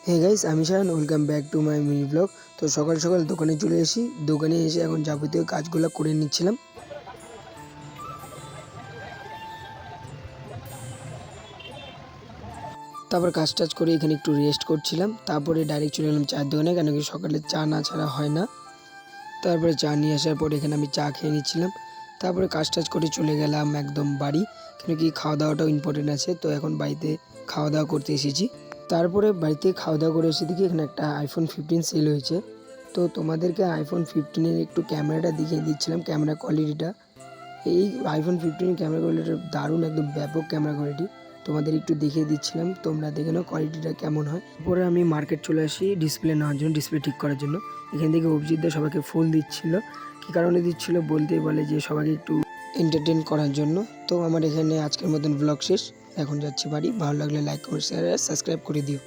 Hey guys, আমি Shayan. Welcome back to my mini blog. তো সকাল সকাল দোকানে চলে এসেছি। দোকানে এসে এখন যাবতীয় কাজগুলো করে নিচ্ছিলাম। তারপর কাজ টাজ করে এখানে একটু রেস্ট করছিলাম। তারপরে ডাইরেক্ট চলে এলাম চায়ের দোকানে, কেন কি সকালে চা না ছাড়া হয় না। তারপরে চা নিয়ে আসার পর এখানে আমি চা খেয়ে নিচ্ছিলাম। তারপরে কাজ টাজ করে চলে গেলাম একদম বাড়ি, কেন কি খাওয়া দাওয়াটাও ইম্পর্টেন্ট আছে। তো এখন বাড়িতে খাওয়া দাওয়া করতে এসেছি। তারপরে বাড়িতে খাওয়া দাওয়া করে এসে দেখি এখানে একটা আইফোন 15 সেল হয়েছে। তো তোমাদেরকে আইফোন 15-এর একটু ক্যামেরাটা দেখিয়ে দিচ্ছিলাম, ক্যামেরা কোয়ালিটিটা। এই আইফোন 15 ক্যামেরা কোয়ালিটিটা দারুণ, একদম ব্যাপক ক্যামেরা কোয়ালিটি। তোমাদের একটু দেখিয়ে দিচ্ছিলাম, তোমরা দেখে নাও কোয়ালিটিটা কেমন হয়। পরে আমি মার্কেট চলে আসি ডিসপ্লে নেওয়ার জন্য, ডিসপ্লে ঠিক করার জন্য। এখান থেকে অভিজিৎ সবাইকে ফুল দিচ্ছিল। কী কারণে দিচ্ছিল বলতেই বলে যে সবাইকে একটু এন্টারটেন করার জন্য। তো আমার এখানে আজকের মতন ব্লগ শেষ। এখন যাচ্ছি বাড়ি। ভালো লাগলে লাইক, কমেন্ট, শেয়ার আর সাবস্ক্রাইব করে দিও।